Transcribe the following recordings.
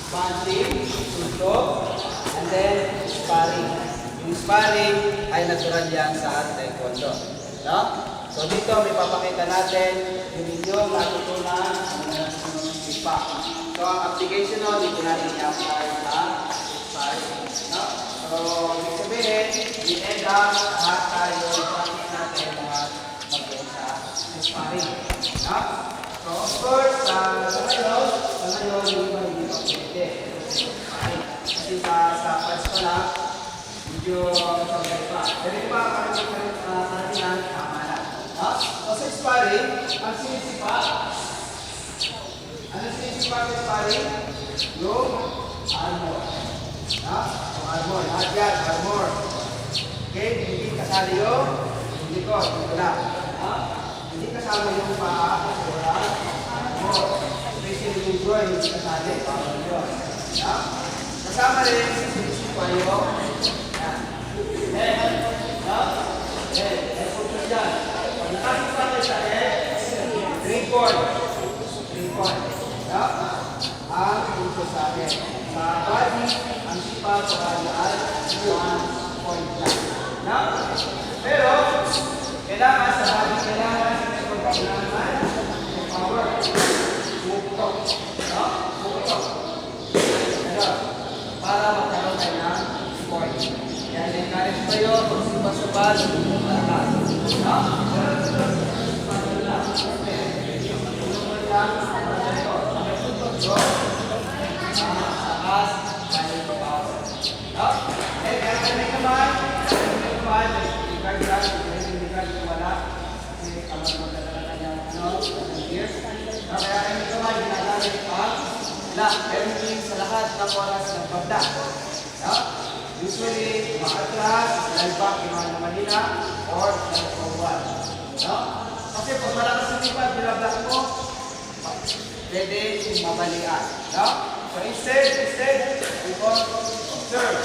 punching, suntok, and then sparring. Yung sparring ay natural yan sa taekwondo. No? So dito may papakita natin yung inyong natutunan ng sipa. So ang application nun, dito natin i-apply sa sparring. No? So ibig sabihin, in-end up lahat tayo practice natin mga mag-end sa sparring. No? So of course, sa ngayon, hindi pa pwede. Kasi sa first pa lang, medyo sabay pa. Pero pa, karamihan, tama na. So sa sparring, ang sinisipa, ano sinisipa sa sparring? Yung armor. So armor, lahat yan, armor. Okay, hindi kasali yung likod, dito lang. Hindi kasama yung paa, wala, armor. Especially yung groin, hindi kasali, bawal yun. Kasama rin, sinisipa yung head, focus dyan. Pag nakasipa kayo sa head, 3 point. Ang focus sa head. Sa body, ang sipa para ay 1 point lang. Pero, kailangan sa body, kailangan may power. Puputok. Para magkaroon tayo ng point. Yan, encourage tayo, magsubas-subas, malakas. Everything sa lahat ng oras ng pagda. Usually, makatras, dahil back yung Manila, or dahil forward. Kasi pag malakas ang ipan, binablock mo, pwede yung mabalian. So instead, we go observe,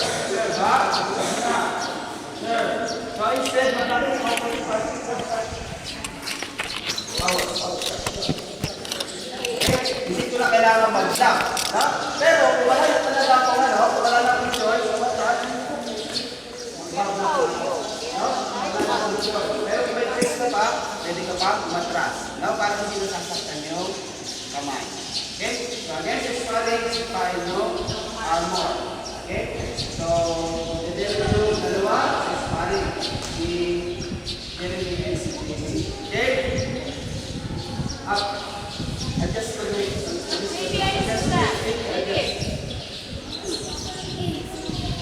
ha? Observe. So instead, malaki yung ipan. Hindi ko na kailangan mag-jump. Pero kung wala na talaga akong wala na akong choice, pero kung may trace ka pa, pwede ka pa matras. Para hindi nasasaktan yung kamay. Okay? So again, this sparring is tayo ng armor. Okay? So, dito yung dalawa, sparring. Okay? Up. Adjust for me.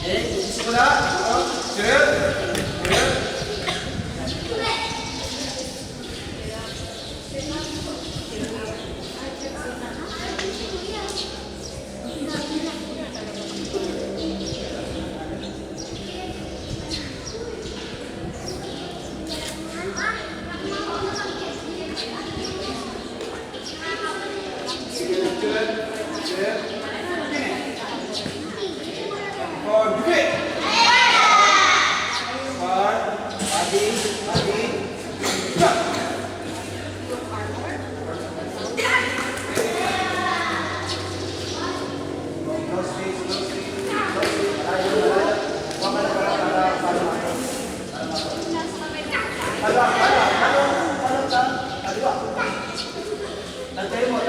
Okay, simula. Good. Tantay mo.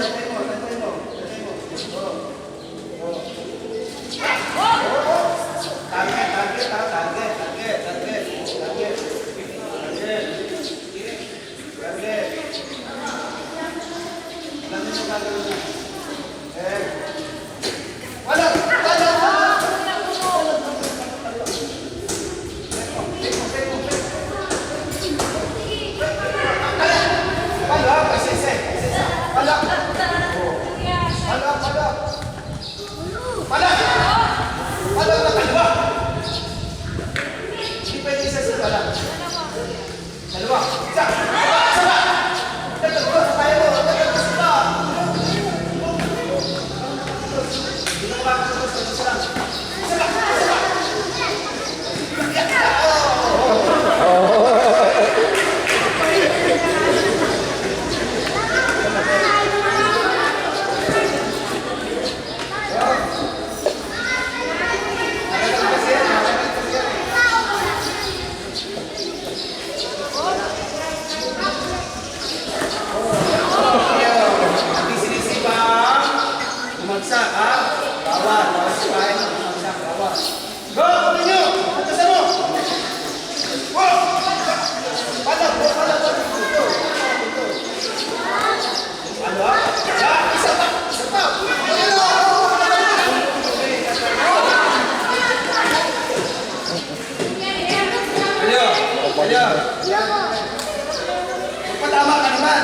Bagsak, ha? Bawal. Bawal si Paring. Bagsak, bawal. Go! Continue! Atasan mo! Wow! Palag! Palag! Ano? Isa pa! Isa pa! Kalyo! Kalyo! Magpatama ka naman!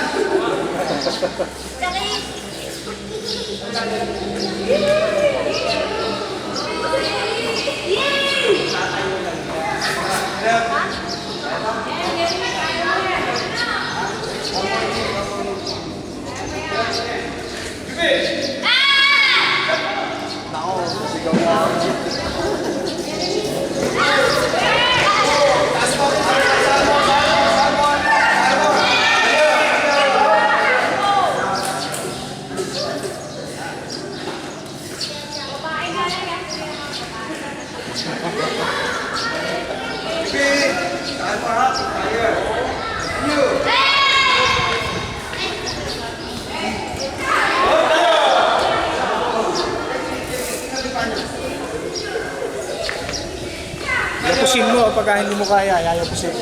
Yapusin mo pagka hindi mo kaya, yayapusin.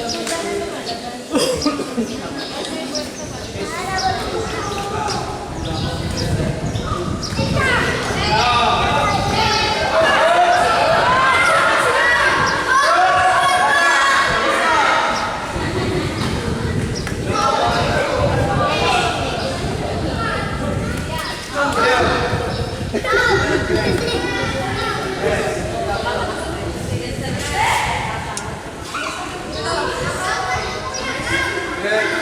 Okay.